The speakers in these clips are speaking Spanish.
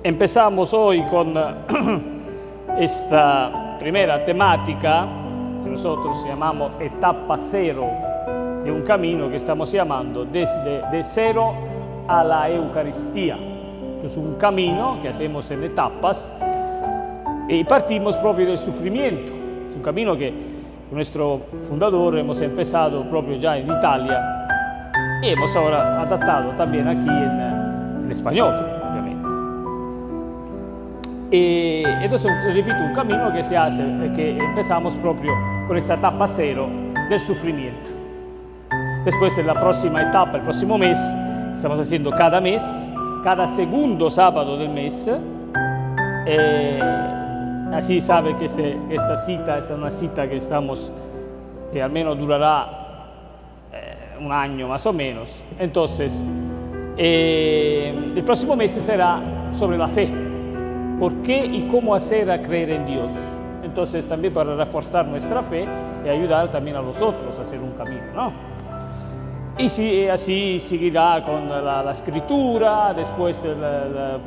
empezamos hoy con esta primera temática que nosotros llamamos etapa cero de un camino que estamos llamando desde de cero a la Eucaristía. Es un camino que hacemos en etapas y partimos propio del sufrimiento. Es un camino que nuestro fundador hemos empezado propio ya en Italia y hemos ahora adaptado también aquí en español, obviamente. Y entonces, repito, un camino que se hace, que empezamos propio con esta etapa cero del sufrimiento. Después, en la próxima etapa, el próximo mes, estamos haciendo cada mes, cada segundo sábado del mes. Así sabe que esta cita es una cita que al menos durará un año más o menos. Entonces, el próximo mes será sobre la fe. ¿Por qué y cómo hacer a creer en Dios? Entonces, también para reforzar nuestra fe y ayudar también a los otros a hacer un camino, ¿no? Y sí, así seguirá con la escritura, después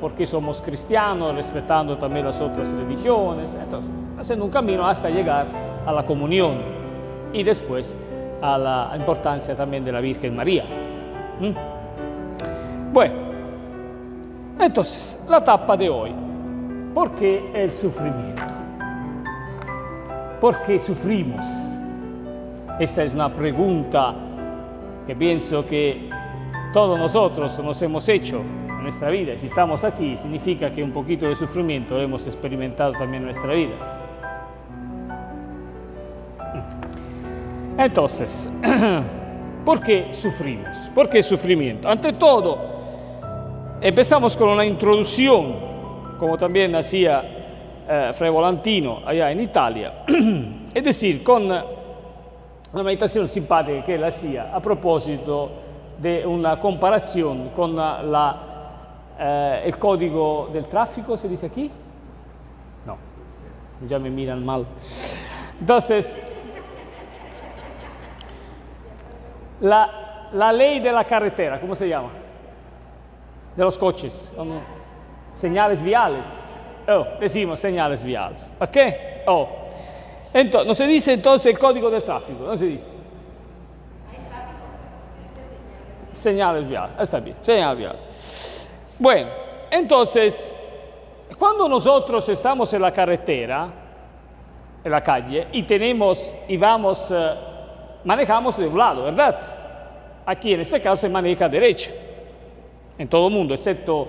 por qué somos cristianos, respetando también las otras religiones, entonces haciendo un camino hasta llegar a la comunión y después a la importancia también de la Virgen María. Bueno, entonces la etapa de hoy, ¿por qué el sufrimiento? ¿Por qué sufrimos? Esta es una pregunta que pienso que todos nosotros nos hemos hecho en nuestra vida. Si estamos aquí, significa que un poquito de sufrimiento lo hemos experimentado también en nuestra vida. Entonces, ¿por qué sufrimos? ¿Por qué sufrimiento? Ante todo, empezamos con una introducción, como también hacía Fray Volantino allá en Italia, es decir, con una meditación simpática que él hacía a propósito de una comparación con el código del tráfico, ¿se dice aquí? No, ya me miran mal. Entonces, la ley de la carretera, ¿cómo se llama? De los coches, señales viales. Decimos señales viales, ¿ok? Entonces, no se dice entonces el código del tráfico, no se dice. Señales viales, está bien, señales viales. Bueno, entonces, cuando nosotros estamos en la carretera, en la calle, y vamos, manejamos de un lado, ¿verdad? Aquí en este caso se maneja a derecha, en todo el mundo, excepto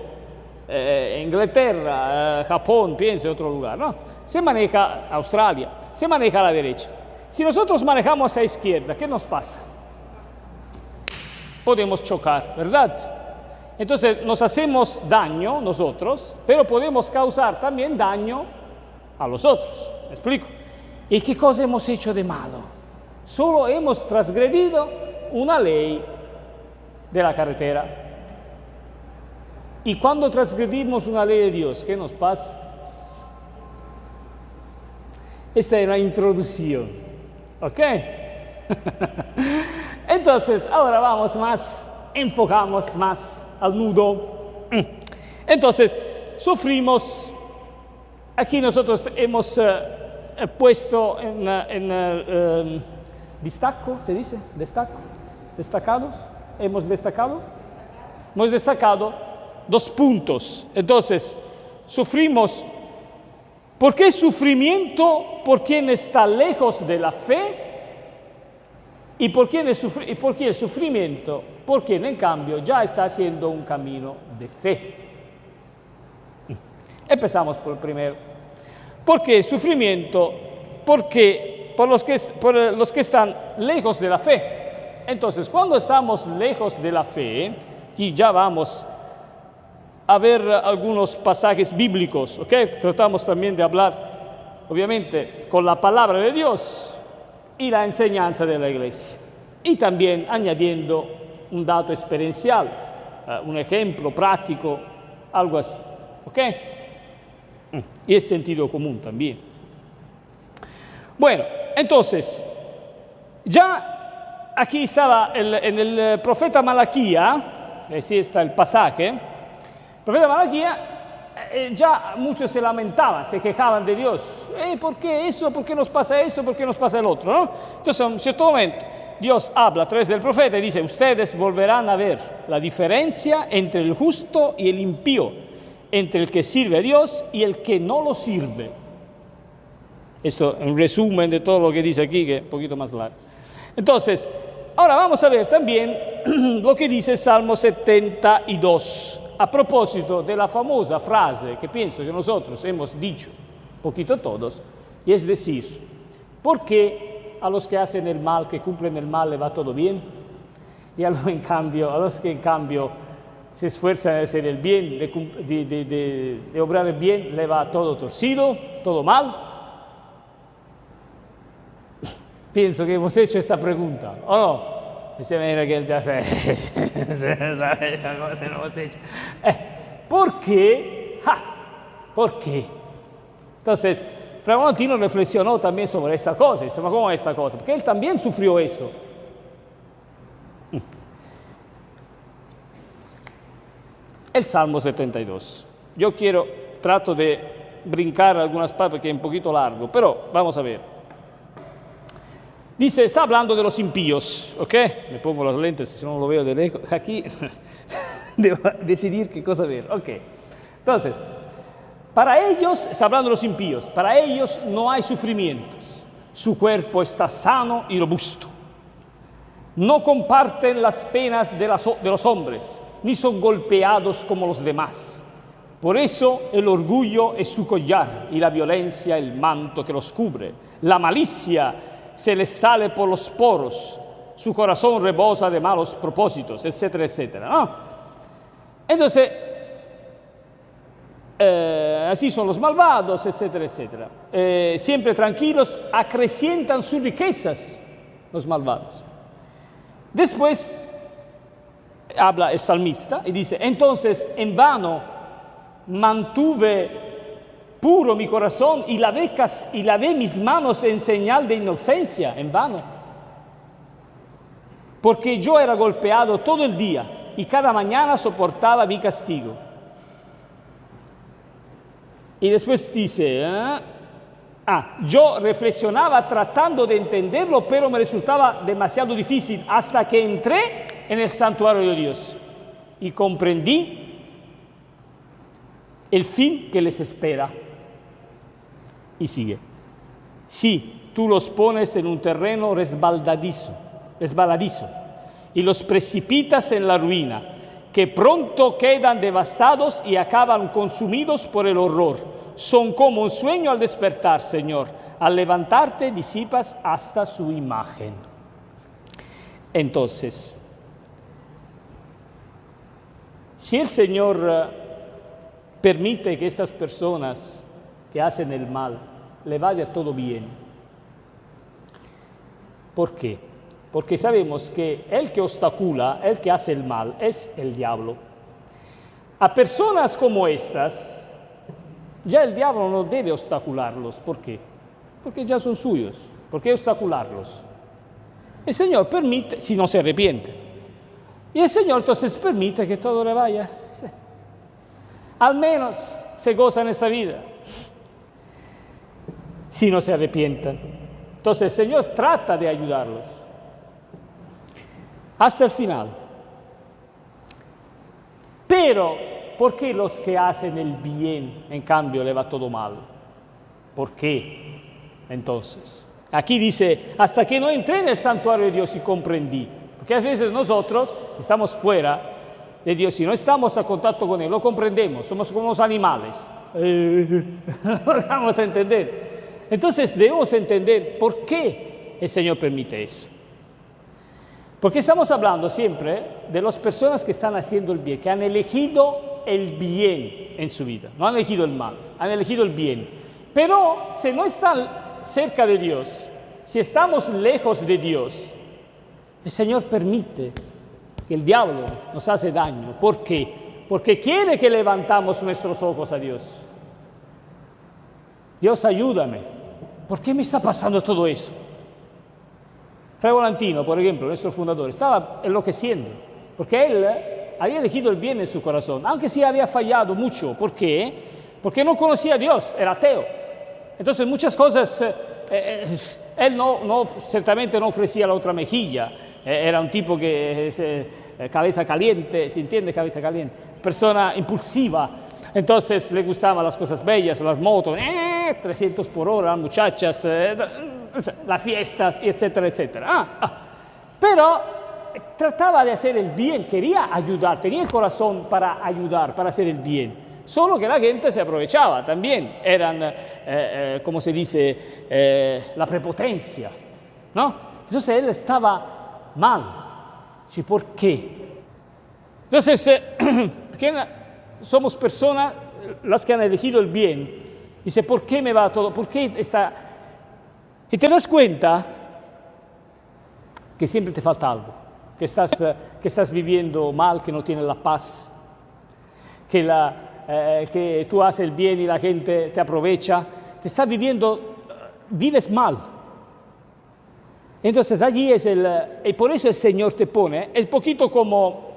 Inglaterra, Japón, piensa en otro lugar, ¿no? Se maneja Australia, se maneja a la derecha. Si nosotros manejamos a la izquierda, ¿qué nos pasa? Podemos chocar, ¿verdad? Entonces nos hacemos daño nosotros, pero podemos causar también daño a los otros. ¿Me explico? ¿Y qué cosa hemos hecho de malo? Solo hemos transgredido una ley de la carretera. Y cuando transgredimos una ley de Dios, ¿qué nos pasa? Esta es una introducción, ¿ok? Entonces, ahora vamos enfocamos más al nudo. Entonces, sufrimos, aquí nosotros hemos puesto en destaco, ¿se dice? Destacados, hemos destacado 2 puntos. Entonces, sufrimos. ¿Por qué sufrimiento? Por quien está lejos de la fe. ¿Y por qué el sufrimiento? Por quien en cambio ya está haciendo un camino de fe. Empezamos por el primero. ¿Por qué el sufrimiento? Porque por los que están lejos de la fe. Entonces, cuando estamos lejos de la fe, y ya vamos a ver algunos pasajes bíblicos, ¿ok? Tratamos también de hablar, obviamente, con la palabra de Dios y la enseñanza de la iglesia. Y también añadiendo un dato experiencial, un ejemplo práctico, algo así, ¿ok? Y el sentido común también. Bueno, entonces, ya aquí estaba en el profeta Malaquía, así está el pasaje. El profeta Malaquía ya muchos se lamentaban, se quejaban de Dios. ¿Por qué eso? ¿Por qué nos pasa eso? ¿Por qué nos pasa el otro? ¿No? Entonces, en un cierto momento, Dios habla a través del profeta y dice, ustedes volverán a ver la diferencia entre el justo y el impío, entre el que sirve a Dios y el que no lo sirve. Esto es un resumen de todo lo que dice aquí, que es un poquito más largo. Entonces, ahora vamos a ver también lo que dice el Salmo 72, a propósito de la famosa frase que pienso que nosotros hemos dicho, poquito todos, y es decir, ¿por qué a los que hacen el mal, que cumplen el mal, le va todo bien? Y a los que en cambio se esfuerzan en hacer el bien, de obrar el bien, le va todo torcido, todo mal. Pienso que hemos hecho esta pregunta, ¿o no? Dice, mira que él ya sabe la cosa que hemos hecho. ¿Por qué? ¿Por qué? Entonces, Fray Valentino reflexionó también sobre esta cosa. Dice, ¿ma cómo es esta cosa? Porque él también sufrió eso. El Salmo 72. Yo trato de brincar algunas partes porque es un poquito largo, pero vamos a ver. Dice, está hablando de los impíos, ¿ok? Me pongo las lentes, si no lo veo de lejos. Aquí debo decidir qué cosa ver, ¿ok? Entonces, para ellos, está hablando de los impíos, para ellos no hay sufrimientos. Su cuerpo está sano y robusto. No comparten las penas de los hombres, ni son golpeados como los demás. Por eso el orgullo es su collar y la violencia el manto que los cubre. La malicia se les sale por los poros, su corazón rebosa de malos propósitos, etcétera, etcétera, ¿no? Entonces, así son los malvados, etcétera, etcétera. Siempre tranquilos, acrecientan sus riquezas, los malvados. Después, habla el salmista y dice, entonces en vano mantuve puro mi corazón y lavé mis manos en señal de inocencia, en vano. Porque yo era golpeado todo el día y cada mañana soportaba mi castigo. Y después dice, yo reflexionaba tratando de entenderlo, pero me resultaba demasiado difícil hasta que entré en el santuario de Dios y comprendí el fin que les espera. Y sigue. Sí, tú los pones en un terreno resbaladizo y los precipitas en la ruina, que pronto quedan devastados y acaban consumidos por el horror. Son como un sueño al despertar, Señor. Al levantarte disipas hasta su imagen. Entonces, si el Señor permite que estas personas que hacen el mal, le vaya todo bien. ¿Por qué? Porque sabemos que el que obstacula, el que hace el mal, es el diablo. A personas como estas, ya el diablo no debe obstacularlos. ¿Por qué? Porque ya son suyos. ¿Por qué obstacularlos? El Señor permite, si no se arrepiente. Y el Señor entonces permite que todo le vaya. Sí. Al menos se goza en esta vida. Si no se arrepientan. Entonces el Señor trata de ayudarlos hasta el final. Pero, ¿por qué los que hacen el bien, en cambio, le va todo mal? ¿Por qué? Entonces, aquí dice, hasta que no entré en el santuario de Dios y comprendí. Porque a veces nosotros estamos fuera de Dios y no estamos a contacto con Él, lo comprendemos, somos como los animales. No vamos a entender. Entonces debemos entender por qué el Señor permite eso. Porque estamos hablando siempre de las personas que están haciendo el bien, que han elegido el bien en su vida, no han elegido el mal, han elegido el bien. Pero si no están cerca de Dios, si estamos lejos de Dios, el Señor permite que el diablo nos hace daño. ¿Por qué? Porque quiere que levantamos nuestros ojos a Dios. Dios, ayúdame. ¿Por qué me está pasando todo eso? Fray Valentino, por ejemplo, nuestro fundador, estaba enloqueciendo, porque él había elegido el bien en su corazón, aunque sí había fallado mucho. ¿Por qué? porque no conocía a Dios, era ateo. Entonces muchas cosas, él ciertamente no ofrecía la otra mejilla, era un tipo que, cabeza caliente, ¿se entiende? Cabeza caliente, persona impulsiva. Entonces le gustaban las cosas bellas, las motos, 300 por hora, las muchachas, las fiestas, etcétera, etcétera. Pero trataba de hacer el bien, quería ayudar, tenía el corazón para ayudar, para hacer el bien. Solo que la gente se aprovechaba también, eran, como se dice, la prepotencia, ¿no? Entonces él estaba mal. ¿Sí? ¿Por qué? Entonces, somos personas las que han elegido el bien. Dice, ¿por qué me va todo? ¿Por qué está? Y te das cuenta que siempre te falta algo, que estás viviendo mal, que no tienes la paz, que tú haces el bien y la gente te aprovecha, te estás vives mal. Entonces allí y por eso el Señor te pone, es poquito como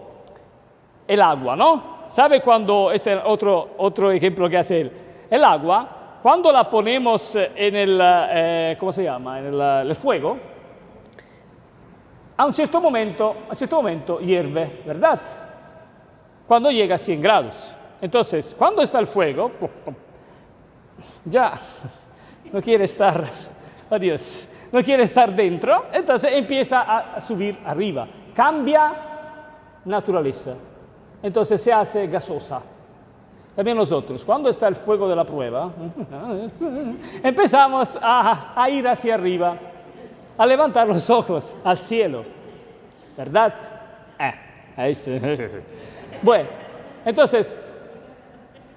el agua, ¿no? ¿Sabe cuando, este es otro ejemplo que hace él? El agua, cuando la ponemos en ¿cómo se llama? En el fuego, a un cierto momento hierve, ¿verdad? Cuando llega a 100 grados. Entonces, cuando está el fuego, ya no quiere estar, adiós, no quiere estar dentro, entonces empieza a subir arriba, cambia naturaleza, entonces se hace gasosa. También nosotros, cuando está el fuego de la prueba, empezamos a ir hacia arriba, a levantar los ojos al cielo, ¿verdad? Bueno, entonces,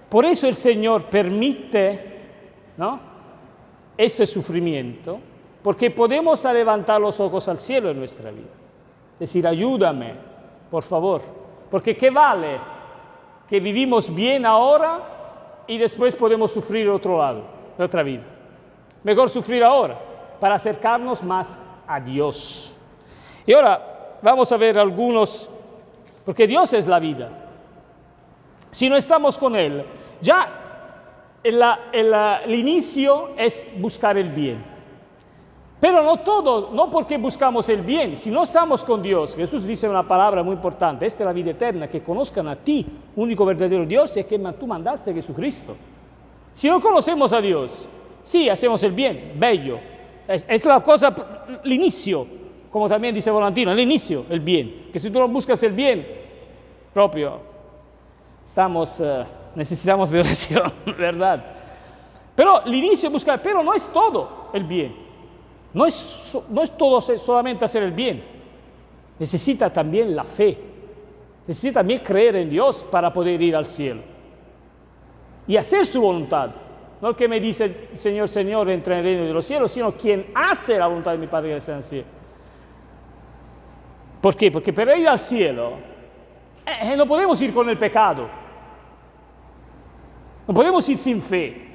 por eso el Señor permite, ¿no?, ese sufrimiento, porque podemos levantar los ojos al cielo en nuestra vida. Decir, ayúdame, por favor, porque ¿qué vale que vivimos bien ahora y después podemos sufrir otro lado, de otra vida? Mejor sufrir ahora, para acercarnos más a Dios. Y ahora vamos a ver algunos, porque Dios es la vida. Si no estamos con Él, ya el inicio es buscar el bien. Pero no porque buscamos el bien, si no estamos con Dios. Jesús dice una palabra muy importante, esta es la vida eterna, que conozcan a ti, único verdadero Dios, y que tú mandaste a Jesucristo. Si no conocemos a Dios, sí, hacemos el bien, bello. Es la cosa, el inicio, como también dice Volantino, el inicio, el bien. Que si tú no buscas el bien, propio, necesitamos de oración, ¿verdad? Pero el inicio es buscar, pero no es todo el bien. No es todo solamente hacer el bien. Necesita también la fe. Necesita también creer en Dios para poder ir al cielo. Y hacer su voluntad. No el que me dice, Señor, Señor, entra en el reino de los cielos, sino quien hace la voluntad de mi Padre que está en el cielo. ¿Por qué? Porque para ir al cielo no podemos ir con el pecado. No podemos ir sin fe.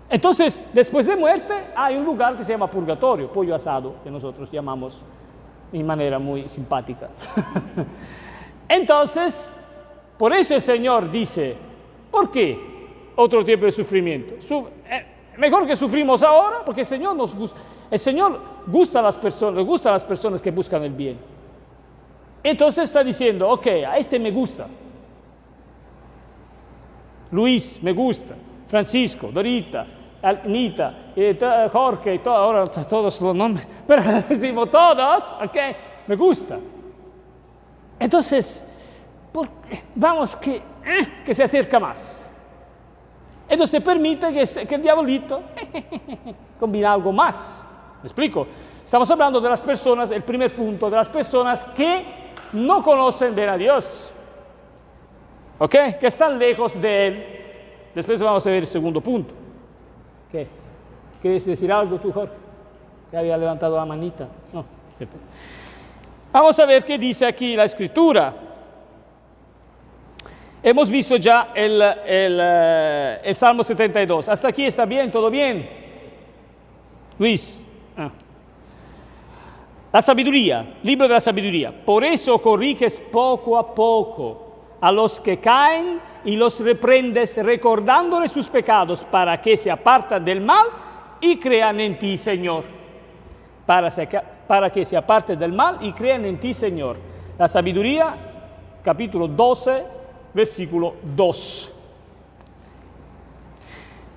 Entonces, después de muerte, hay un lugar que se llama purgatorio, pollo asado, que nosotros llamamos de manera muy simpática. Entonces, por eso el Señor dice, ¿por qué otro tipo de sufrimiento? Mejor que sufrimos ahora, porque el Señor nos gusta. El Señor gusta a las personas que buscan el bien. Entonces está diciendo, ok, a este me gusta. Luis me gusta, Francisco, Dorita, Anita, Jorge, y todo, ahora todos los nombres, pero decimos todos, ok, me gusta. Entonces, vamos que se acerca más. Entonces permite que el diabolito combina algo más. ¿Me explico? Estamos hablando de las personas, el primer punto, de las personas que no conocen bien a Dios. ¿Ok? Que están lejos de Él. Después vamos a ver el segundo punto. ¿Qué? ¿Quieres decir algo tú, Jorge? ¿Te había levantado la manita? No. Vamos a ver qué dice aquí la Escritura. Hemos visto ya el Salmo 72. ¿Hasta aquí está bien? ¿Todo bien? Luis. La sabiduría, libro de la sabiduría. Por eso corriges poco a poco a los que caen y los reprendes recordándoles sus pecados para que se aparten del mal y crean en ti, Señor. Para que se aparten del mal y crean en ti, Señor. La Sabiduría, capítulo 12, versículo 2.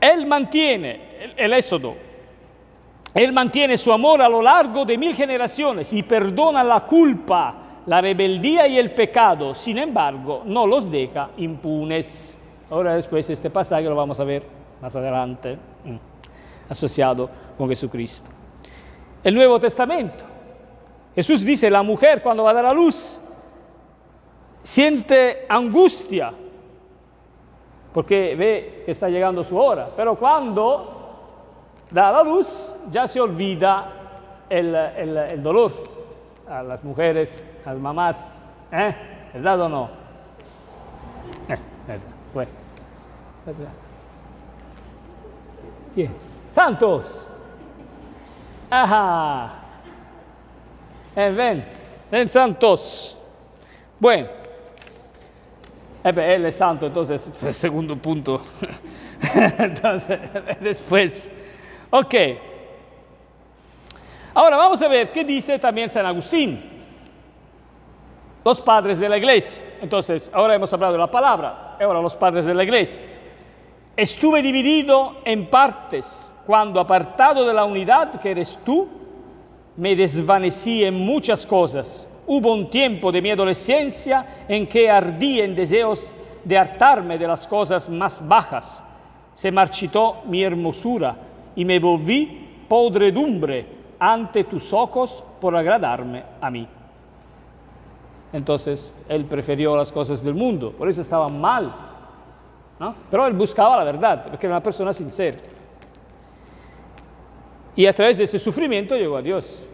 Él mantiene, el Éxodo, Él mantiene su amor a lo largo de 1000 generaciones y perdona la culpa, la rebeldía y el pecado. Sin embargo, no los deja impunes. Ahora después este pasaje lo vamos a ver más adelante, asociado con Jesucristo. El Nuevo Testamento. Jesús dice, la mujer cuando va a dar a luz siente angustia porque ve que está llegando su hora, pero cuando da la luz ya se olvida el dolor. A las mujeres, a las mamás, ¿verdad o no? Bueno. ¿Quién? Santos. Ajá. Ven santos. Bueno. Él es santo, entonces, el segundo punto. Entonces, después. Ok. Ahora vamos a ver qué dice también San Agustín. Los padres de la iglesia. Entonces, ahora hemos hablado de la palabra, ahora los padres de la iglesia. Estuve dividido en partes cuando, apartado de la unidad que eres tú, me desvanecí en muchas cosas. Hubo un tiempo de mi adolescencia en que ardí en deseos de hartarme de las cosas más bajas. Se marchitó mi hermosura y me volví podredumbre ante tus ojos por agradarme a mí. Entonces, él prefirió las cosas del mundo, por eso estaba mal, ¿no? Pero él buscaba la verdad, porque era una persona sincera. Y a través de ese sufrimiento llegó a Dios.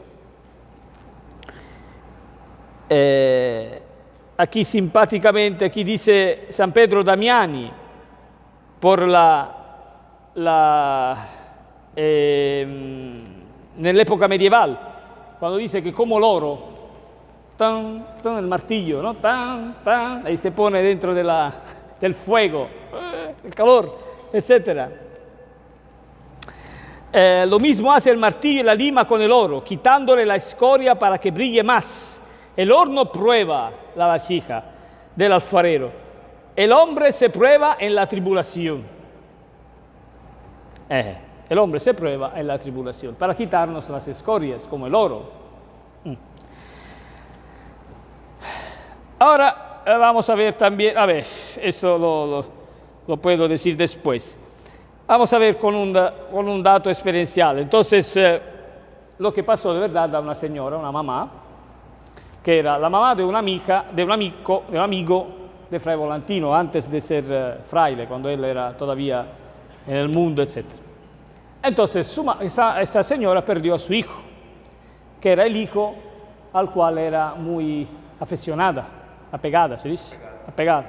Aquí simpáticamente, aquí dice San Pedro Damiani, por nell'epoca medievale, quando dice che come l'oro, el martillo, ¿no? Ahí se pone dentro del fuego, el calor, etc. Lo mismo hace el martillo y la lima con el oro, quitándole la escoria para que brille más. El horno prueba la vasija del alfarero. El hombre se prueba en la tribulación. El hombre se prueba en la tribulación para quitarnos las escorias, como el oro. Ahora vamos a ver también, esto lo puedo decir después. Vamos a ver con un dato experiencial. Entonces, lo que pasó de verdad a una señora, una mamá, que era la mamá de una amiga, de un amigo de Fray Volantino, antes de ser fraile, cuando él era todavía en el mundo, etc. Entonces, esta señora perdió a su hijo, que era el hijo al cual era muy apegada, ¿se dice? Apegada.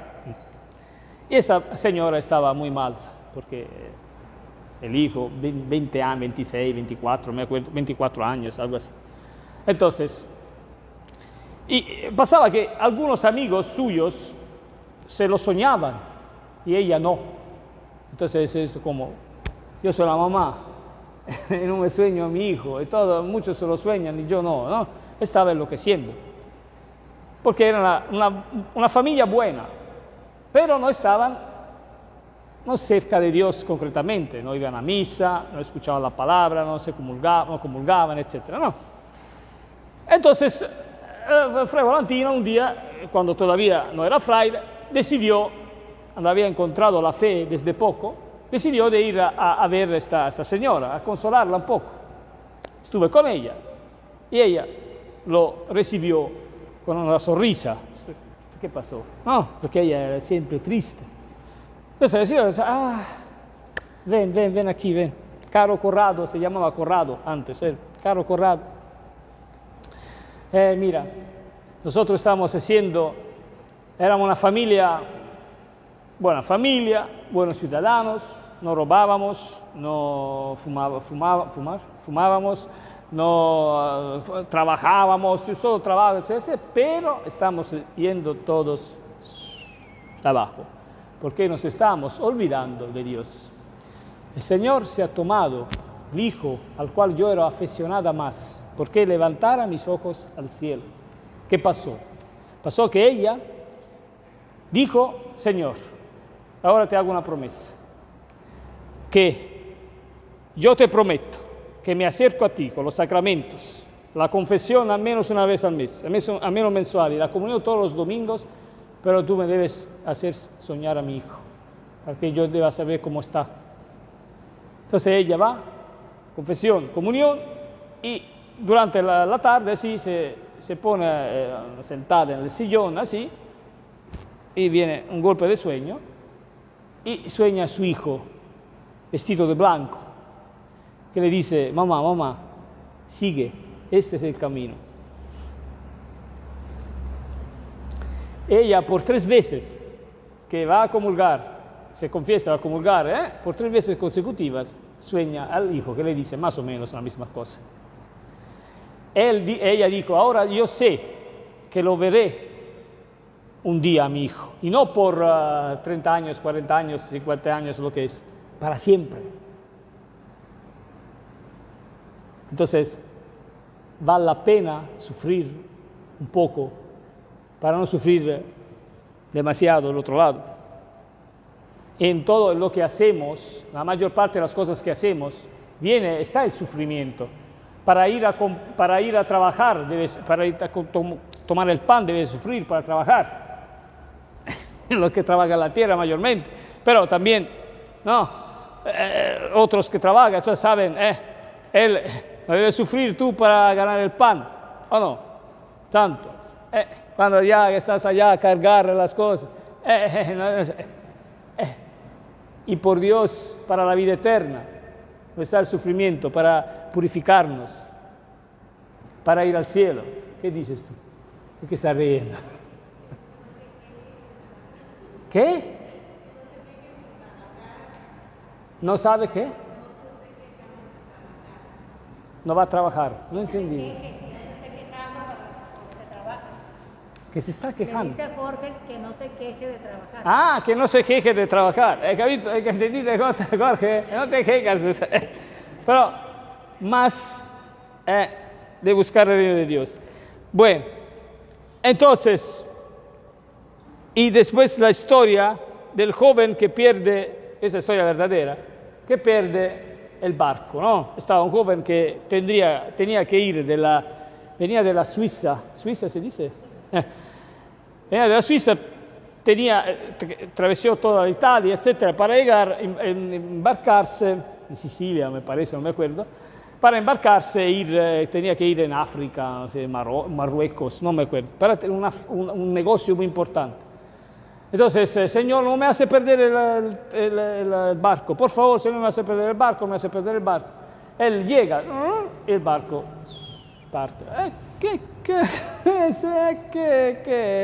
Y esa señora estaba muy mal, porque el hijo, 20 años, 26, 24, me acuerdo, 24 años, algo así. Entonces, y pasaba que algunos amigos suyos se lo soñaban y ella no. Entonces, esto como, yo soy la mamá, y no me sueño a mi hijo, y muchos se lo sueñan y yo no. Estaba enloqueciendo. Porque era una familia buena, pero no estaban cerca de Dios concretamente, no iban a misa, no escuchaban la palabra, no comulgaban, etc. No. Entonces, Fray Volantino un día, cuando todavía no era fraile, había encontrado la fe desde poco, decidió de ir a ver a esta señora, a consolarla un poco. Estuve con ella y ella lo recibió con una sonrisa. ¿Qué pasó? No, porque ella era siempre triste. Entonces la señora dice, ven aquí, ven. Caro Corrado, se llamaba Corrado antes, Caro Corrado. Mira, nosotros estábamos éramos una familia, buena familia, buenos ciudadanos, no robábamos, no fumábamos, no trabajábamos, solo trabajábamos, pero estamos yendo todos abajo. porque nos estamos olvidando de Dios. El Señor se ha tomado el hijo al cual yo era aficionada más, porque levantara mis ojos al cielo. ¿Qué pasó? Pasó que ella dijo, Señor, ahora te hago una promesa, que yo te prometo que me acerco a ti con los sacramentos, la confesión al menos una vez al mes, al menos mensual, y la comunión todos los domingos, pero tú me debes hacer soñar a mi hijo, para que yo deba saber cómo está. Entonces ella va, confesión, comunión, y durante la tarde así se pone sentada en el sillón así, y viene un golpe de sueño, y sueña a su hijo vestido de blanco, que le dice, mamá, sigue, este es el camino. Ella por 3 veces que va a comulgar, se confiesa a comulgar, por 3 veces consecutivas, sueña al hijo que le dice más o menos la misma cosa. Ella dijo, ahora yo sé que lo veré un día a mi hijo, y no por 30 años, 40 años, 50 años, lo que es, para siempre. Entonces, vale la pena sufrir un poco para no sufrir demasiado del otro lado. En todo lo que hacemos, la mayor parte de las cosas que hacemos, está el sufrimiento. Para ir a trabajar, para ir a tomar el pan, debes sufrir para trabajar. Los que trabajan en la tierra mayormente, pero también, otros que trabajan, ya saben, él no debe sufrir tú para ganar el pan, ¿o no? Tanto. Cuando ya estás allá a cargar las cosas, y por Dios, para la vida eterna, no está el sufrimiento para purificarnos, para ir al cielo. ¿Qué dices tú? ¿Por qué estás riendo? ¿Qué? ¿No sabe qué? No va a trabajar. No entendí. ¿Que se está quejando? Le dice a Jorge que no se queje de trabajar. Ah, que no se queje de trabajar. Que entendí de cosas, Jorge. No te quejas. Pero más de buscar el reino de Dios. Bueno, entonces, y después la historia del joven que pierde, esa historia verdadera, que pierde el barco, ¿no? Estaba un joven que tenía que ir venía de la Suiza. ¿Suiza se dice? Venía de la Suiza, atravesó toda Italia, etcétera, para llegar, embarcarse en Sicilia, me parece, no me acuerdo, para embarcarse tenía que ir en África, no sé, Marruecos, no me acuerdo, para tener un negocio muy importante. Entonces, Señor, no me hace perder el barco, por favor, Señor, no me hace perder el barco, no me hace perder el barco. Él llega, y el barco parte. ¿Qué?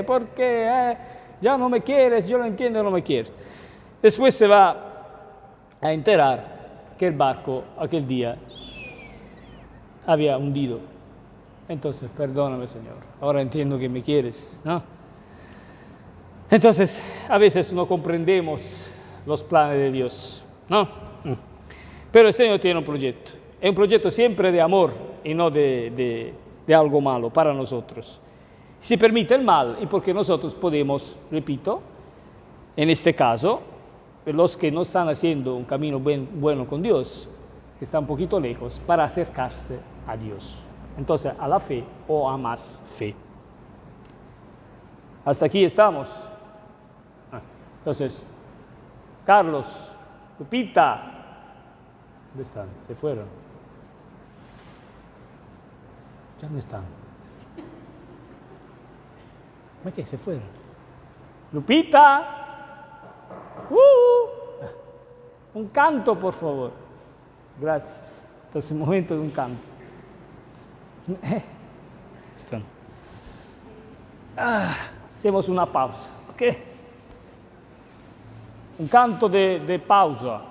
¿Por qué? Ya no me quieres, yo lo entiendo, no me quieres. Después se va a enterar que el barco aquel día había hundido. Entonces, perdóname, Señor, ahora entiendo que me quieres, ¿no? Entonces, a veces no comprendemos los planes de Dios, ¿no? Pero el Señor tiene un proyecto. Es un proyecto siempre de amor y no de algo malo para nosotros. Si permite el mal, y porque nosotros podemos, repito, en este caso, los que no están haciendo un camino bueno con Dios, que están un poquito lejos, para acercarse a Dios. Entonces, a la fe o a más fe. Hasta aquí estamos. Entonces, Carlos, Lupita, ¿dónde están? Se fueron. ¿Ya no están? ¿Cómo es que se fueron? Lupita, un canto, por favor. Gracias. Entonces, un momento de un canto. Están. Hacemos una pausa, ¿ok? Un canto de pausa.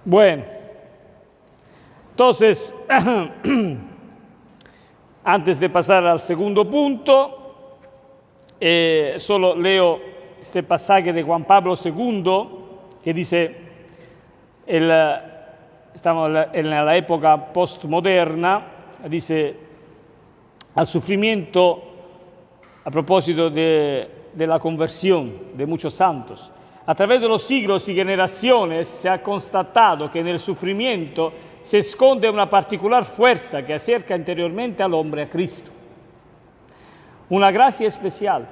Bueno, entonces, antes de pasar al segundo punto, solo leo este pasaje de Juan Pablo II que dice, estamos en la época postmoderna, dice, al sufrimiento, a propósito de la conversión de muchos santos. A través de los siglos y generaciones se ha constatado que en el sufrimiento se esconde una particular fuerza que acerca interiormente al hombre a Cristo. Una gracia especial.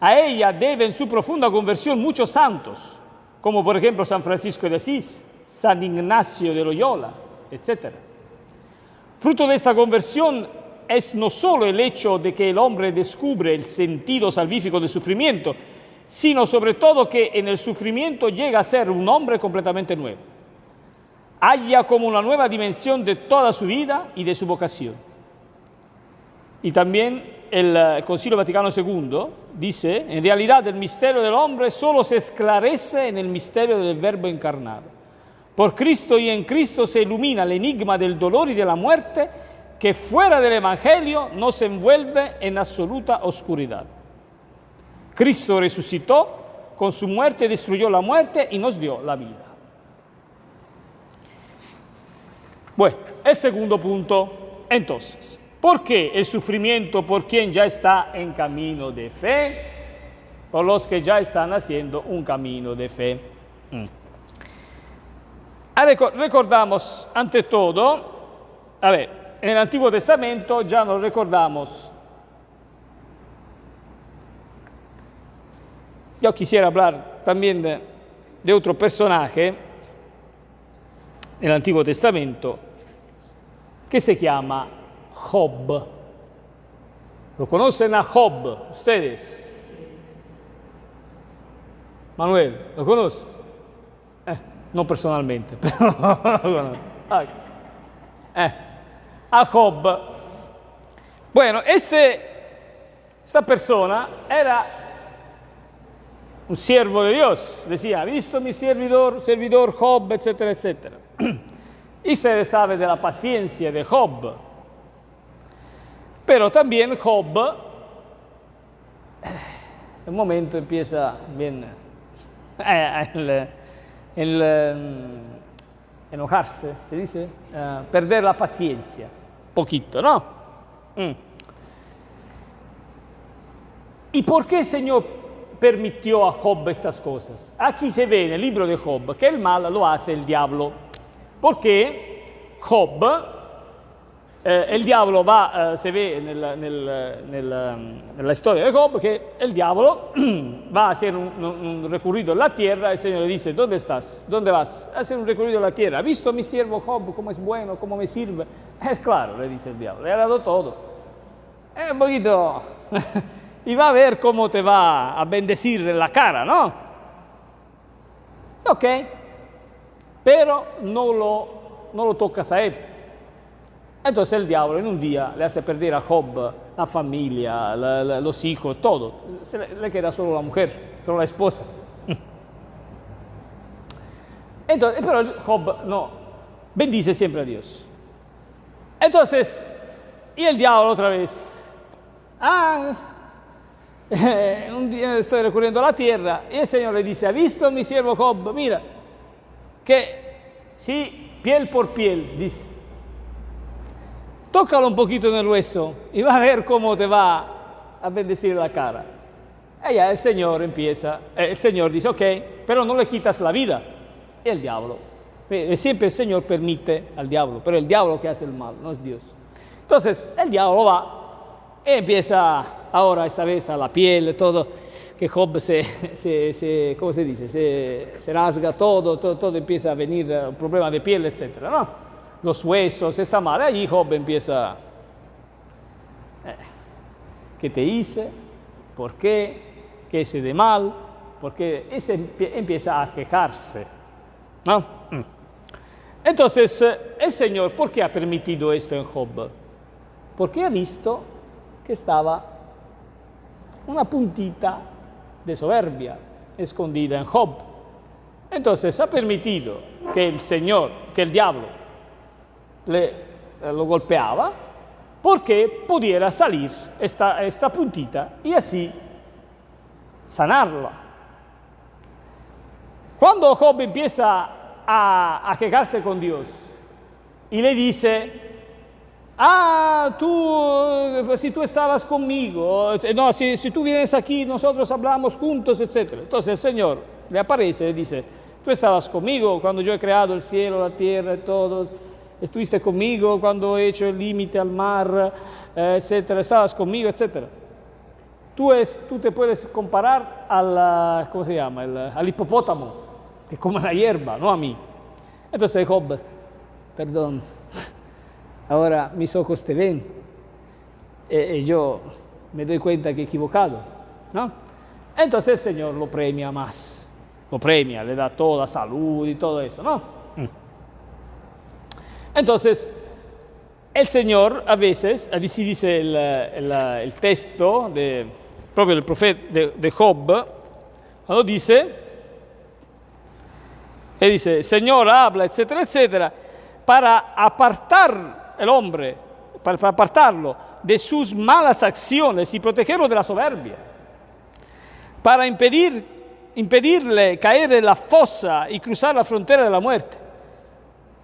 A ella deben su profunda conversión muchos santos, como por ejemplo San Francisco de Asís, San Ignacio de Loyola, etc. Fruto de esta conversión es no solo el hecho de que el hombre descubre el sentido salvífico del sufrimiento, sino sobre todo que en el sufrimiento llega a ser un hombre completamente nuevo. Halla como una nueva dimensión de toda su vida y de su vocación. Y también el Concilio Vaticano II dice, en realidad el misterio del hombre solo se esclarece en el misterio del Verbo encarnado. Por Cristo y en Cristo se ilumina el enigma del dolor y de la muerte que fuera del Evangelio nos envuelve en absoluta oscuridad. Cristo resucitó, con su muerte destruyó la muerte y nos dio la vida. Bueno, el segundo punto, entonces, ¿por qué el sufrimiento por quien ya está en camino de fe? Por los que ya están haciendo un camino de fe. Recordamos, ante todo, en el Antiguo Testamento ya nos recordamos. Yo quisiera hablar también de otro personaje en el Antiguo Testamento que se llama Job. ¿Lo conocen a Job ustedes? Manuel, ¿lo conoces? No personalmente, pero lo conozco. A Job. Bueno, esta persona era un siervo de Dios, decía, ¿ha visto mi servidor Job, etcétera, etcétera? Y se sabe de la paciencia de Job. Pero también Job, en un momento empieza bien enojarse, se dice, perder la paciencia, poquito, ¿no? ¿Y por qué el Señor permitió a Job estas cosas? Aquí se ve en el libro de Job que el mal lo hace el diablo, porque Job, el diablo se ve en la historia de Job que el diablo va a hacer un recorrido en la tierra. El Señor le dice, ¿dónde estás? ¿Dónde vas? A hacer un recorrido en la tierra. ¿Ha visto a mi siervo Job cómo es bueno, cómo me sirve? Es claro, le dice el diablo, le ha dado todo. Es un poquito... y va a ver cómo te va a bendecir en la cara, ¿no? Ok, pero no lo tocas a él. Entonces el diablo en un día le hace perder a Job la familia, los hijos, todo. Le queda solo la mujer, solo la esposa. Entonces, pero Job no, bendice siempre a Dios. Entonces, y el diablo otra vez, un día estoy recorriendo la tierra y el Señor le dice, ¿ha visto a mi siervo Job? Mira, que sí, piel por piel, dice. Tócalo un poquito en el hueso y va a ver cómo te va a bendecir la cara. Y ya el Señor dice, ok, pero no le quitas la vida. y el diablo. Siempre el Señor permite al diablo, pero el diablo que hace el mal, no es Dios. Entonces el diablo va y empieza ahora esta vez a la piel, todo, que Job ¿cómo se dice? Se rasga todo empieza a venir un problema de piel, etc. ¿no? Los huesos, está mal, ahí Job empieza, ¿qué te hice? ¿Por qué? ¿Qué hice de mal? Porque empieza a quejarse, ¿no? Entonces, el Señor, ¿por qué ha permitido esto en Job? Porque ha visto que estaba una puntita de soberbia escondida en Job. Entonces, ha permitido que el diablo lo golpeaba, porque pudiera salir esta puntita y así sanarla. Cuando Job empieza a quejarse con Dios y le dice, si tú estabas conmigo, no, si tú vienes aquí, nosotros hablamos juntos, etc. Entonces el Señor le aparece y le dice, tú estabas conmigo cuando yo he creado el cielo, la tierra y todo, estuviste conmigo cuando he hecho el límite al mar, etc. Estabas conmigo, etc. Tú te puedes comparar ¿cómo se llama? Al hipopótamo, que come la hierba, no a mí. Entonces Job, perdón, ahora mis ojos te ven y yo me doy cuenta que he equivocado, ¿no? Entonces el Señor lo premia más, le da toda salud y todo eso, ¿no? Entonces el Señor a veces, así dice el texto proprio del profeta de Job, cuando dice, Señor habla, etcétera, etcétera, para apartar el hombre, para apartarlo de sus malas acciones y protegerlo de la soberbia, para impedirle caer en la fosa y cruzar la frontera de la muerte.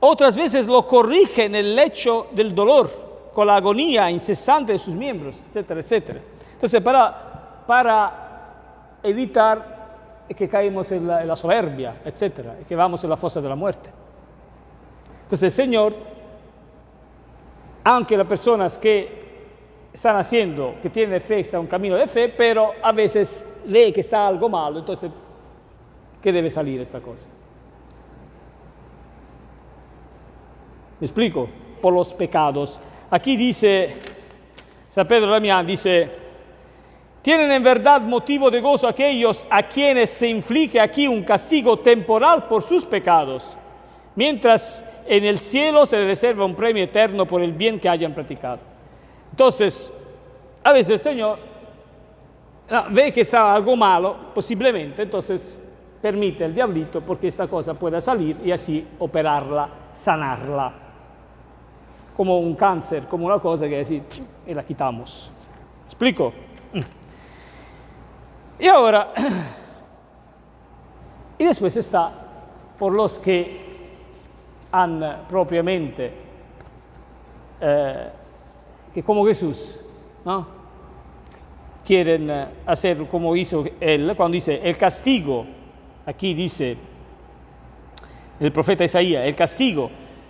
Otras veces lo corrige en el lecho del dolor, con la agonía incesante de sus miembros, etcétera, etcétera. Entonces, para evitar que caemos en la soberbia, etcétera, y que vamos en la fosa de la muerte. Entonces el Señor, aunque las personas que están haciendo, que tienen fe, está un camino de fe, pero a veces ve que está algo malo, entonces, ¿qué debe salir esta cosa? ¿Me explico? Por los pecados. Aquí dice, San Pedro Damián dice, tienen en verdad motivo de gozo aquellos a quienes se inflige aquí un castigo temporal por sus pecados, mientras en el cielo se les reserva un premio eterno por el bien que hayan practicado. Entonces, a veces el Señor ve que está algo malo, posiblemente, entonces permite el diablito porque esta cosa pueda salir y así operarla, sanarla, como un cáncer, como una cosa que así, y la quitamos. ¿Explico? Y ahora, y después está por los que han propiamente, que como Jesús, ¿no? Quieren hacer como hizo él, cuando dice el castigo, aquí dice el profeta Isaías, el castigo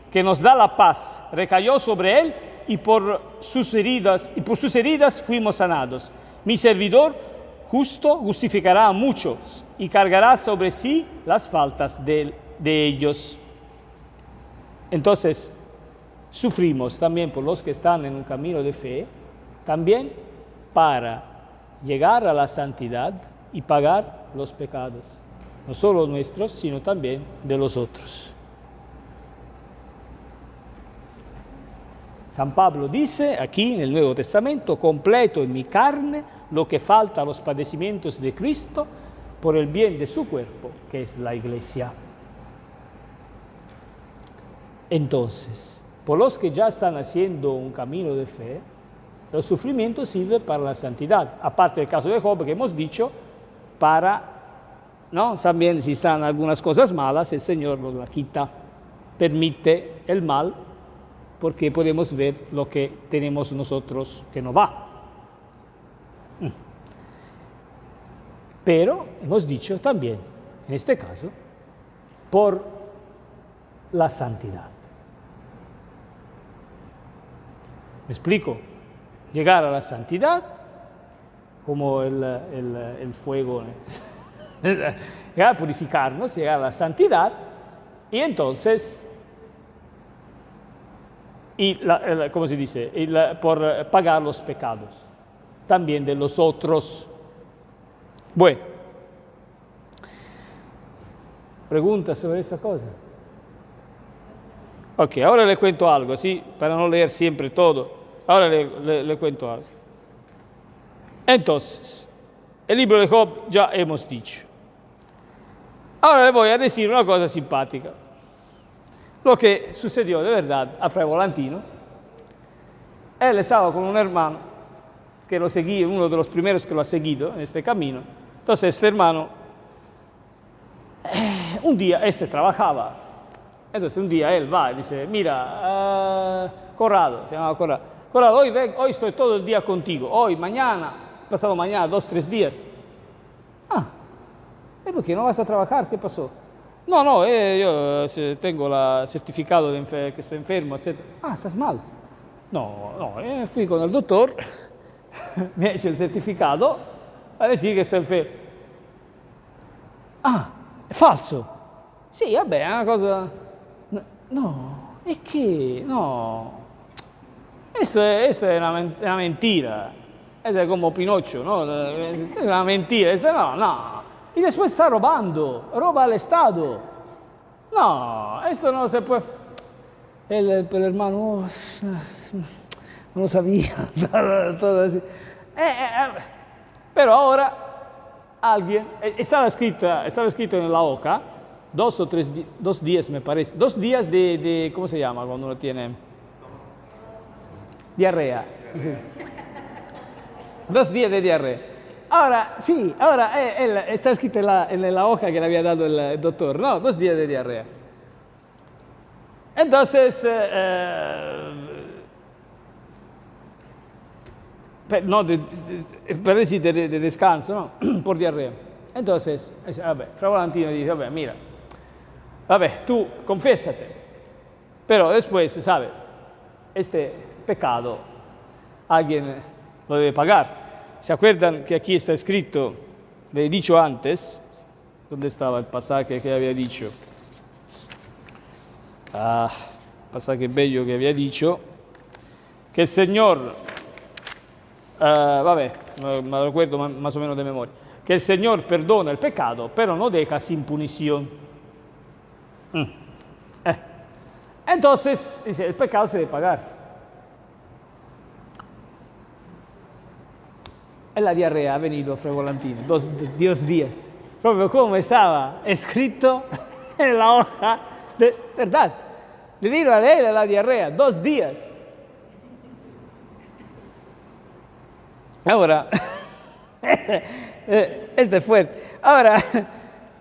que nos da la paz recayó sobre él y por sus heridas fuimos sanados. Mi servidor justo justificará a muchos y cargará sobre sí las faltas de ellos. Entonces, sufrimos también por los que están en un camino de fe, también para llegar a la santidad y pagar los pecados, no solo nuestros, sino también de los otros. San Pablo dice aquí en el Nuevo Testamento, completo en mi carne lo que falta a los padecimientos de Cristo por el bien de su cuerpo, que es la Iglesia. Entonces, por los que ya están haciendo un camino de fe, los sufrimientos sirven para la santidad, aparte del caso de Job que hemos dicho, ¿no? También si están algunas cosas malas, el Señor nos la quita, permite el mal, porque podemos ver lo que tenemos nosotros que no va. Pero hemos dicho también, en este caso, por la santidad. ¿Me explico? Llegar a la santidad como el fuego, llegar a purificarnos, llegar a la santidad y entonces, ¿cómo se dice? Por pagar los pecados también de los otros. Bueno, ¿preguntas sobre esta cosa? Ok, ahora le cuento algo, ¿sí? Para no leer siempre todo. Ahora le cuento algo. Entonces, el libro de Job ya hemos dicho. Ahora le voy a decir una cosa simpática. Lo que sucedió de verdad a Fray Volantino. Él estaba con un hermano que lo seguía, uno de los primeros que lo ha seguido en este camino. Entonces, este hermano, un día, trabajaba. Entonces, un día él va y dice, mira, Corrado, se llamaba Corrado. Corrado, hoy estoy todo el día contigo. Hoy, mañana, pasado mañana, 2, 3 días. ¿Por qué no vas a trabajar? ¿Qué pasó? No, yo tengo el certificado de que estoy enfermo, etc. ¿Estás mal? No, fui con el doctor, me ha hecho el certificado, a decir que estoy enfermo. È falso? Sì, vabbè, è una cosa... No, ¿y qué? No. Esto es una mentira. Es como Pinocho, ¿no? Es una mentira. No. Y después está roba al Estado. No, esto no se puede. El hermano no lo sabía, todo así. Pero ahora alguien, estaba escrito en la hoja, 2 días me parece, 2 días de ¿cómo se llama cuando uno tiene? Diarrea. 2 días de diarrea. Ahora, sí, está escrito en la hoja que le había dado el doctor, ¿no? 2 días de diarrea. Entonces, per decir de descanso, ¿no? Por diarrea. Entonces, Fra Volantino dice, mira, tú confiésate, pero después, ¿sabe? Este pecado alguien lo debe pagar. ¿Se acuerdan que aquí está escrito, le he dicho antes, ¿dónde estaba el pasaje que había dicho? Pasaje bello que había dicho, que el Señor, me lo recuerdo más o menos de memoria, que el Señor perdona el pecado, pero no deja sin punición. Entonces, dice, el pecado se debe pagar. En la diarrea ha venido Fray Volantino, 2 días, proprio como estaba escrito en la hoja, de verdad, le vino a él la diarrea, 2 días. Ahora, este es fuerte. Ahora,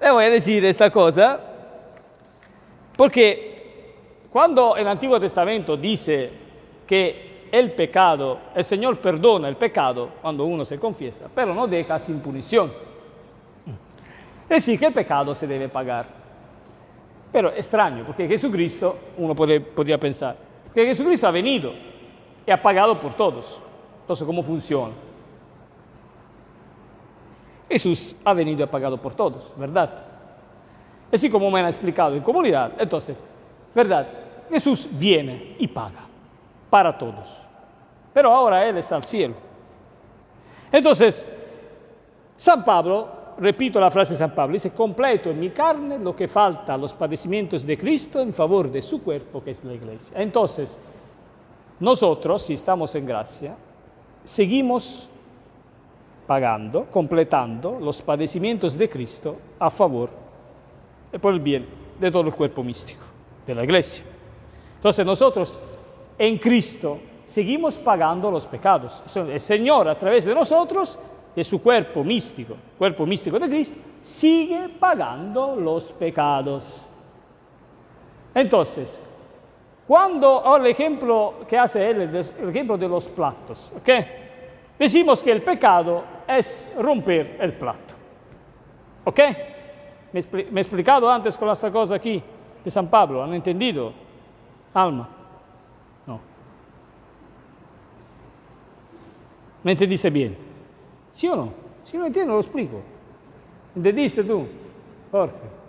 le voy a decir esta cosa, porque cuando el Antiguo Testamento dice que el pecado, el Señor perdona el pecado cuando uno se confiesa, pero no deja sin punición. Es decir, que el pecado se debe pagar. Pero extraño, porque Jesucristo, uno podría pensar, que Jesucristo ha venido y ha pagado por todos. Entonces, ¿cómo funciona? Jesús ha venido y ha pagado por todos, ¿verdad? Así como me han explicado en comunidad, entonces, ¿verdad? Jesús viene y paga para todos. Pero ahora Él está al cielo. Entonces, San Pablo, repito la frase de San Pablo, dice, completo en mi carne lo que falta a los padecimientos de Cristo en favor de su cuerpo, que es la iglesia. Entonces, nosotros, si estamos en gracia, seguimos pagando, completando los padecimientos de Cristo a favor y por el bien de todo el cuerpo místico de la iglesia. Entonces nosotros en Cristo seguimos pagando los pecados. El Señor a través de nosotros, de su cuerpo místico de Cristo, sigue pagando los pecados. Entonces, ahora el ejemplo que hace él, el ejemplo de los platos, ¿ok? Decimos que el pecado es romper el plato. ¿Ok? Me he explicado antes con esta cosa aquí. de San Pablo. ¿Han entendido? Alma. No. ¿Me entendiste bien? ¿Sí o no? Si no entiendo, lo explico. ¿Entendiste tú, Jorge?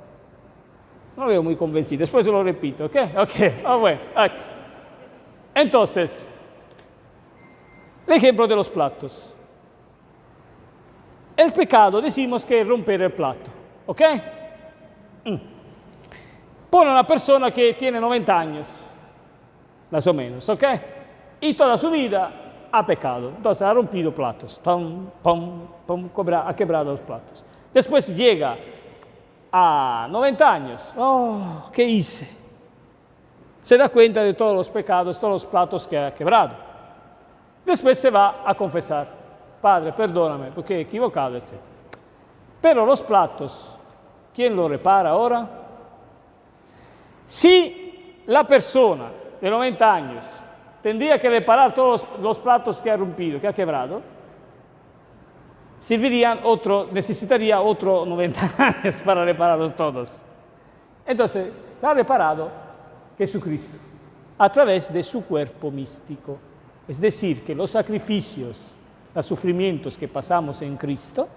No lo veo muy convencido. Después lo repito, ¿ok? Ok, bueno, aquí. Entonces, el ejemplo de los platos. El pecado decimos que es romper el plato, ¿ok? Pone una persona que tiene 90 años, más o menos, ¿ok? Y toda su vida ha pecado, entonces ha rompido platos, ha quebrado los platos. Después llega a 90 años, oh, ¿qué hice? Se da cuenta de todos los pecados, todos los platos que ha quebrado. Después se va a confesar. Padre, perdóname, porque he equivocado, etc. Pero los platos, ¿quién los repara ahora? Si la persona de 90 años tendría que reparar todos los platos que ha rompido, que ha quebrado, necesitaría otro 90 años para repararlos todos. Entonces, lo ha reparado Jesucristo a través de su cuerpo místico. Es decir, que los sacrificios, los sufrimientos que pasamos en Cristo,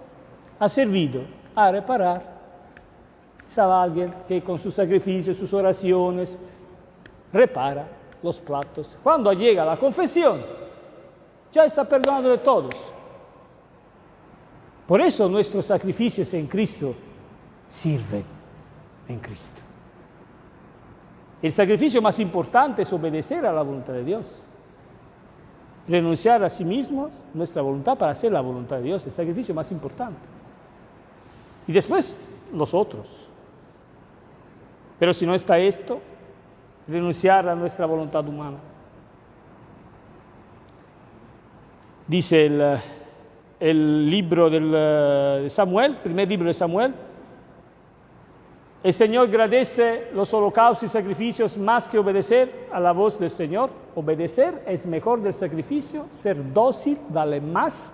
ha servido a reparar. Estaba alguien que con sus sacrificios, sus oraciones, repara los platos. Cuando llega a la confesión, ya está perdonado de todos. Por eso nuestros sacrificios en Cristo sirven en Cristo. El sacrificio más importante es obedecer a la voluntad de Dios. Renunciar a sí mismos, nuestra voluntad, para hacer la voluntad de Dios, el sacrificio más importante. Y después, los otros. Pero si no está esto, renunciar a nuestra voluntad humana. Dice el libro de Samuel, primer libro de Samuel, el Señor agradece los holocaustos y sacrificios más que obedecer a la voz del Señor. Obedecer es mejor del sacrificio, ser dócil vale más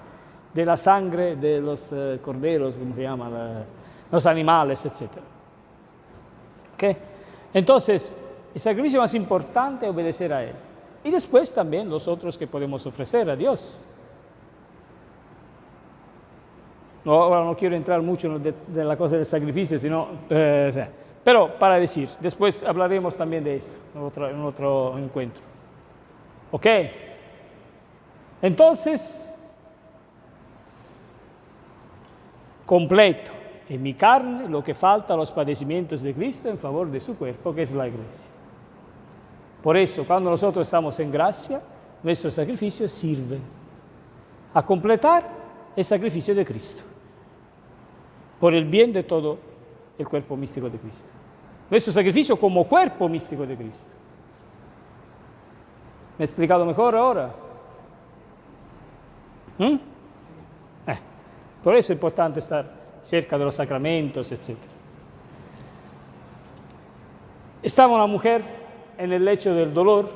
de la sangre de los corderos, como se llama, los animales, etc. ¿Okay? Entonces, el sacrificio más importante es obedecer a Él. Y después también los otros que podemos ofrecer a Dios. No, ahora no quiero entrar mucho de la cosa del sacrificio, sino, pero para decir, después hablaremos también de eso en otro encuentro. ¿Ok? Entonces, completo en mi carne lo que falta a los padecimientos de Cristo en favor de su cuerpo, que es la iglesia. Por eso, cuando nosotros estamos en gracia, nuestros sacrificios sirven a completar el sacrificio de Cristo, por el bien de todo el cuerpo místico de Cristo. Nuestro sacrificio como cuerpo místico de Cristo. ¿Me he explicado mejor ahora? Por eso es importante estar cerca de los sacramentos, etc. Estaba una mujer en el lecho del dolor,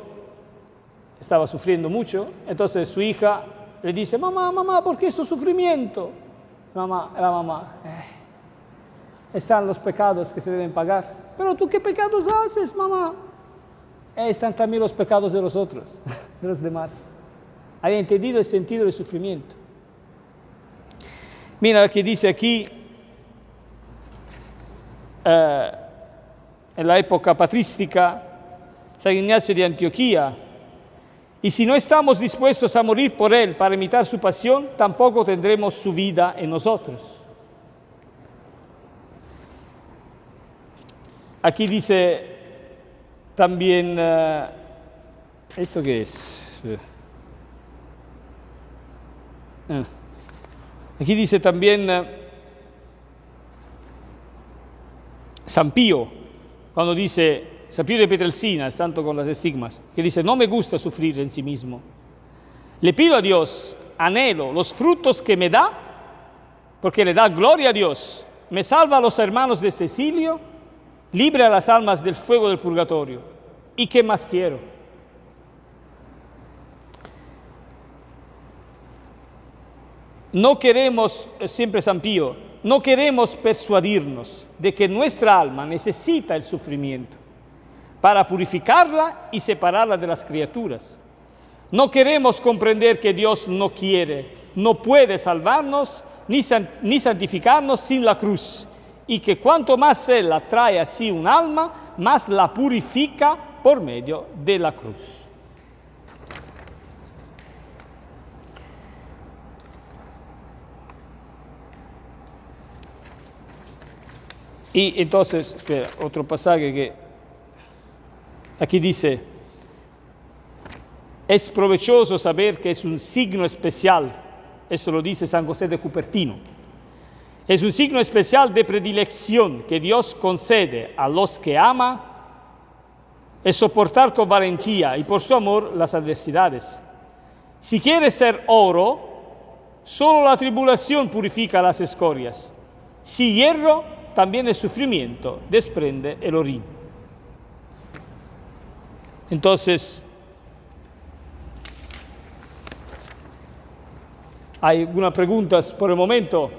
estaba sufriendo mucho, entonces su hija le dice, mamá, ¿por qué este sufrimiento? La mamá, están los pecados que se deben pagar. Pero tú, ¿qué pecados haces, mamá? Están también los pecados de los otros, de los demás. Había entendido el sentido del sufrimiento. Mira lo que dice aquí, en la época patrística, San Ignacio de Antioquía. Y si no estamos dispuestos a morir por Él para imitar su pasión, tampoco tendremos su vida en nosotros. Aquí dice también, ¿esto qué es? Aquí dice también San Pío, cuando dice, San Pío de Pietrelcina, el santo con las estigmas, que dice, no me gusta sufrir en sí mismo. Le pido a Dios, anhelo los frutos que me da, porque le da gloria a Dios. Me salva a los hermanos de este exilio, libre a las almas del fuego del purgatorio. ¿Y qué más quiero? No queremos, siempre San Pío, no queremos persuadirnos de que nuestra alma necesita el sufrimiento, para purificarla y separarla de las criaturas. No queremos comprender que Dios no quiere, no puede salvarnos ni santificarnos sin la cruz, y que cuanto más Él atrae a sí un alma, más la purifica por medio de la cruz. Y entonces, espera, otro pasaje que aquí dice: es provechoso saber que es un signo especial, esto lo dice San José de Cupertino, es un signo especial de predilección que Dios concede a los que ama, es soportar con valentía y por su amor las adversidades. Si quieres ser oro, solo la tribulación purifica las escorias. Si hierro, también el sufrimiento desprende el orín. Entonces, ¿hay algunas preguntas por el momento?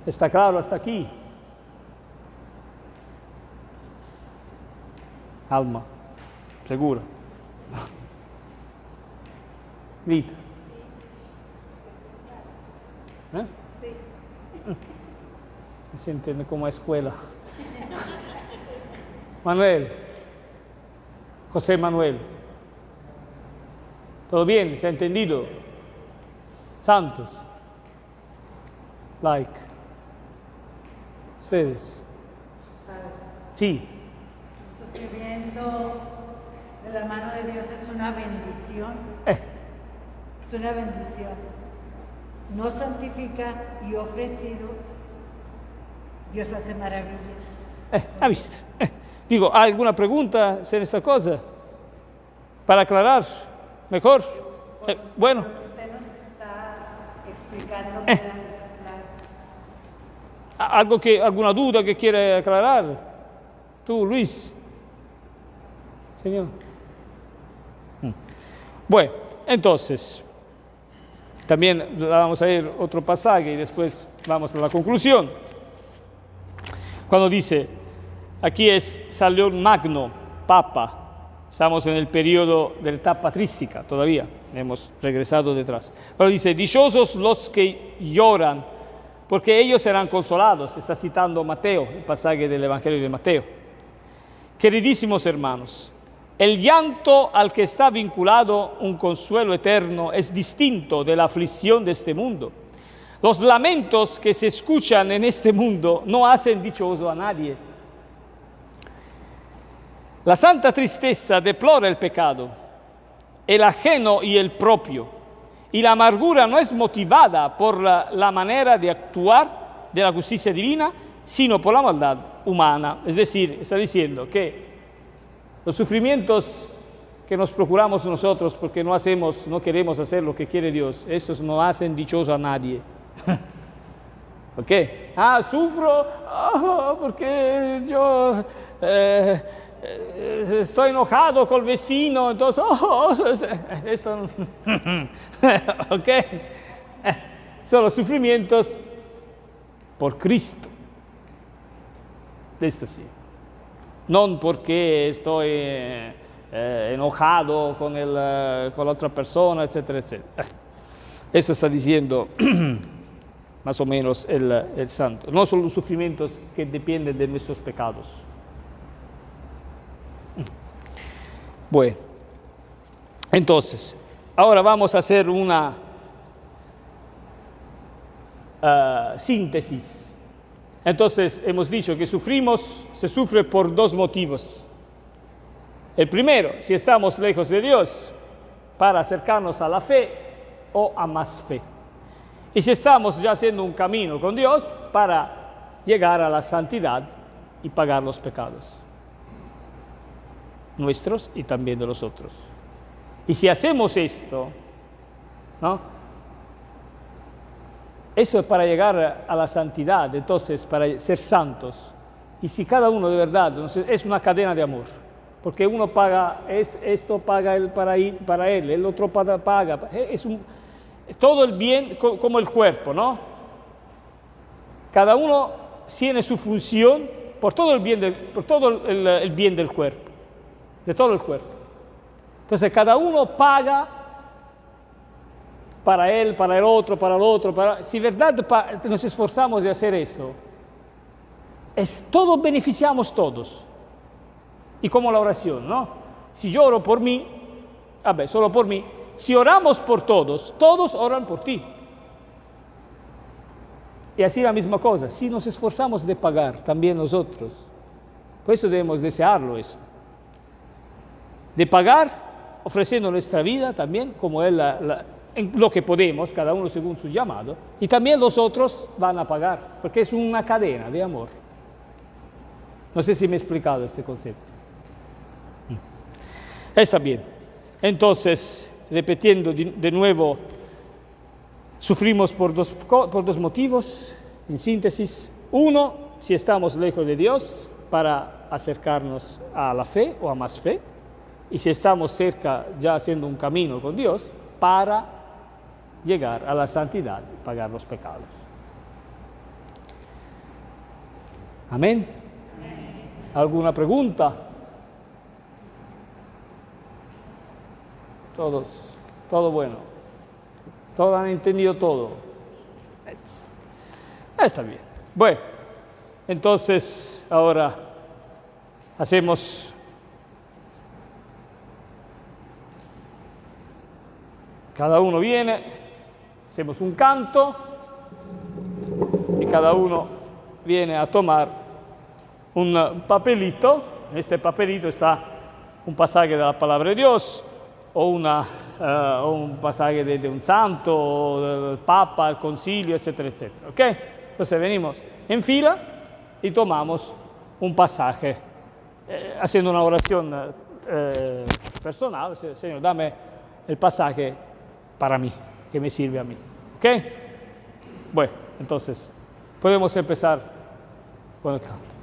¿Está claro hasta aquí? Alma, seguro. Rita. ¿Eh? Me sienten como a escuela. Manuel. José Manuel. ¿Todo bien? ¿Se ha entendido? Santos. Like. ¿Ustedes? Sí. El sufrimiento de la mano de Dios es una bendición. Es una bendición. No santifica y ofrecido, Dios hace maravillas. ¿Ha visto? Digo, ¿hay alguna pregunta en esta cosa? Para aclarar mejor. Bueno. Usted nos está explicando claro. ¿Alguna duda que quiere aclarar? Tú, Luis. Señor. Bueno, entonces, también vamos a ir otro pasaje y después vamos a la conclusión. Cuando dice, aquí es San León Magno, Papa, estamos en el periodo de la etapa patrística todavía, hemos regresado detrás. Cuando dice, dichosos los que lloran, porque ellos serán consolados. Está citando Mateo, el pasaje del Evangelio de Mateo. Queridísimos hermanos, el llanto al que está vinculado un consuelo eterno es distinto de la aflicción de este mundo. Los lamentos que se escuchan en este mundo no hacen dichoso a nadie. La santa tristeza deplora el pecado, el ajeno y el propio, y la amargura no es motivada por la manera de actuar de la justicia divina, sino por la maldad humana. Es decir, está diciendo que los sufrimientos que nos procuramos nosotros porque no queremos hacer lo que quiere Dios, esos no hacen dichoso a nadie. ¿Ok? Sufro porque yo estoy enojado con el vecino, entonces, esto ¿ok? Son los sufrimientos por Cristo. Esto sí. No porque estoy enojado con la otra persona, etcétera, etcétera. Eso está diciendo más o menos el santo. No son los sufrimientos que dependen de nuestros pecados. Bueno, entonces, ahora vamos a hacer una síntesis. Entonces, hemos dicho que se sufre por dos motivos. El primero, si estamos lejos de Dios, para acercarnos a la fe o a más fe. Y si estamos ya haciendo un camino con Dios, para llegar a la santidad y pagar los pecados nuestros y también de los otros. Y si hacemos esto, ¿no? Esto es para llegar a la santidad, entonces para ser santos. Y si cada uno de verdad, entonces, es una cadena de amor, porque uno paga, esto paga él para él, el otro paga, todo el bien como el cuerpo, ¿no? Cada uno tiene su función por todo el bien el bien del cuerpo, de todo el cuerpo. Entonces cada uno paga para él, para el otro, para el otro. Si verdad nos esforzamos de hacer eso, todos beneficiamos todos. Y como la oración, ¿no? Si yo oro por mí, solo por mí. Si oramos por todos, todos oran por ti. Y así la misma cosa, si nos esforzamos de pagar también nosotros, por eso debemos desearlo eso. De pagar, ofreciendo nuestra vida también, como Él en lo que podemos, cada uno según su llamado, y también los otros van a pagar, porque es una cadena de amor. No sé si me he explicado este concepto. Está bien. Entonces, repitiendo de nuevo, sufrimos por dos motivos, en síntesis. Uno, si estamos lejos de Dios, para acercarnos a la fe o a más fe. Y si estamos cerca, ya haciendo un camino con Dios, para llegar a la santidad y pagar los pecados. Amén. ¿Alguna pregunta? Todo bueno. Todos han entendido todo. Está bien. Bueno, entonces ahora hacemos cada uno viene, hacemos un canto y cada uno viene a tomar un papelito. En este papelito está un pasaje de la palabra de Dios o un pasaje de un santo, o del Papa, el concilio, etcétera, etcétera. ¿Ok? Entonces venimos en fila y tomamos un pasaje, haciendo una oración personal. Señor, dame el pasaje para mí, que me sirve a mí. ¿Ok? Bueno, entonces podemos empezar con el canto.